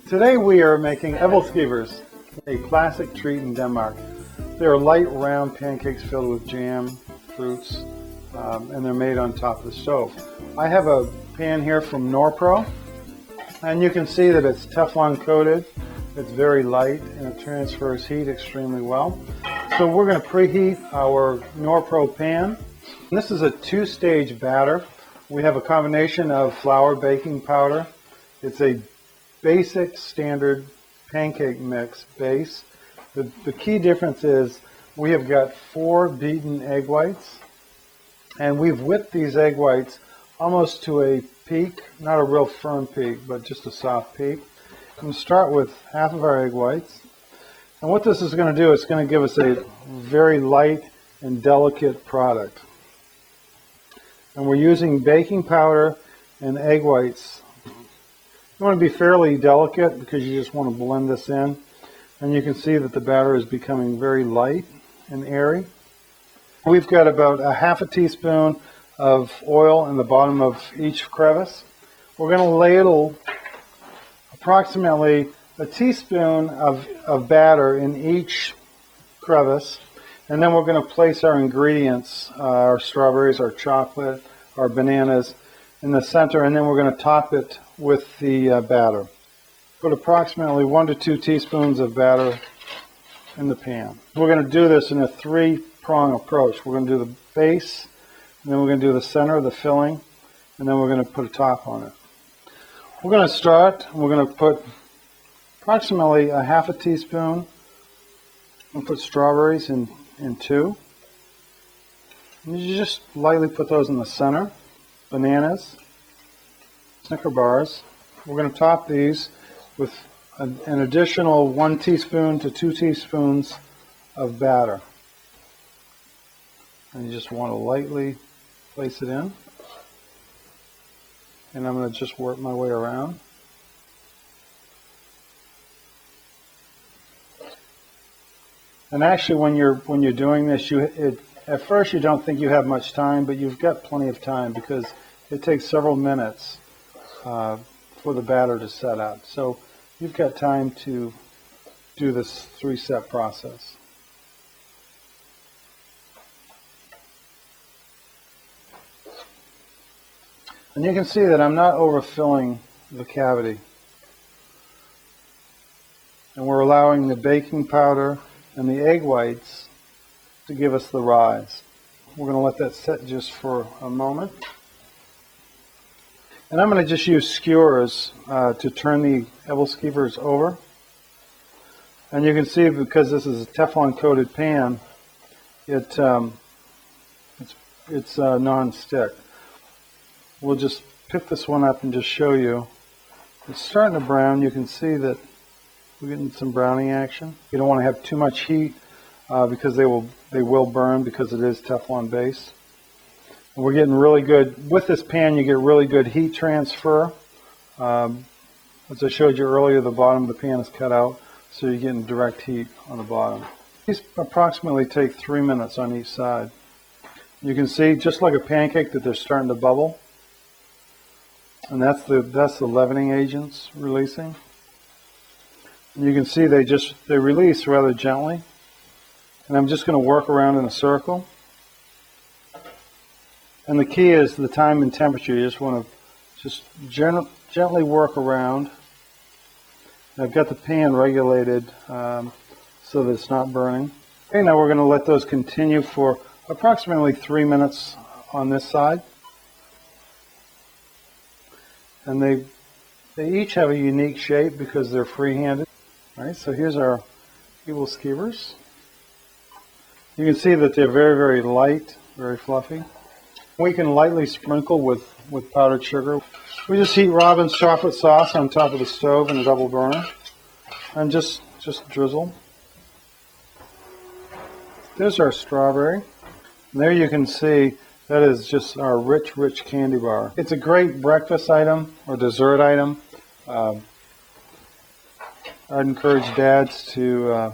Today we are making Abelskivers, a classic treat in Denmark. They are light, round pancakes filled with jam, fruits, and they're made on top of the stove. I have a pan here from Norpro, and you can see that it's Teflon coated. It's very light and it transfers heat extremely well. So we're going to preheat our Norpro pan. This is a two-stage batter. We have a combination of flour, baking powder. It's a basic standard pancake mix base. The key difference is we have got 4 beaten egg whites, and we've whipped these egg whites almost to a peak, not a real firm peak, but just a soft peak. I'm going to start with half of our egg whites. And what this is going to do, it's going to give us a very light and delicate product. And we're using baking powder and egg whites. You want to be fairly delicate because you just want to blend this in. And you can see that the batter is becoming very light and airy. We've got about a half a teaspoon of oil in the bottom of each crevice. We're going to ladle approximately a teaspoon of batter in each crevice, and then we're going to place our ingredients, our strawberries, our chocolate, our bananas in the center, and then we're going to top it with the batter. Put approximately 1 to 2 teaspoons of batter in the pan. We're going to do this in a 3-prong approach. We're going to do the base, and then we're going to do the center, the filling, and then we're going to put a top on it. We're going to start, and we're going to put approximately a half a teaspoon. We'll put strawberries in 2. And you just lightly put those in the center. Bananas, Snicker bars. We're going to top these with an additional 1 teaspoon to 2 teaspoons of batter. And you just want to lightly place it in. And I'm going to just work my way around. And actually, when you're doing this, at first you don't think you have much time, but you've got plenty of time because it takes several minutes for the batter to set up. So you've got time to do this 3-step process. And you can see that I'm not overfilling the cavity. And we're allowing the baking powder and the egg whites to give us the rise. We're going to let that set just for a moment. And I'm going to just use skewers to turn the Abelskivers over. And you can see, because this is a Teflon coated pan, it's non-stick. We'll just pick this one up and just show you. It's starting to brown. You can see that we're getting some browning action. You don't want to have too much heat because they will burn because it is Teflon base. And we're getting really good, with this pan you get really good heat transfer. As I showed you earlier, the bottom of the pan is cut out, so you're getting direct heat on the bottom. These approximately take 3 minutes on each side. You can see, just like a pancake, that they're starting to bubble. And that's the leavening agents releasing. And you can see they release rather gently. And I'm just going to work around in a circle. And the key is the time and temperature. You just want to gently work around. And I've got the pan regulated so that it's not burning. Okay, now we're going to let those continue for approximately 3 minutes on this side. And they each have a unique shape because they're free-handed. All right, so here's our Abelskivers. You can see that they're very, very light, very fluffy. We can lightly sprinkle with powdered sugar. We just heat Robin's chocolate sauce on top of the stove in a double burner. And just drizzle. There's our strawberry. And there you can see that is just our rich, rich candy bar. It's a great breakfast item or dessert item. I'd encourage dads to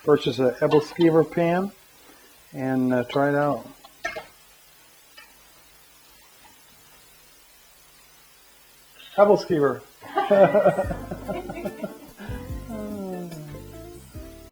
purchase an Abelskiver pan and try it out. Abelskiver.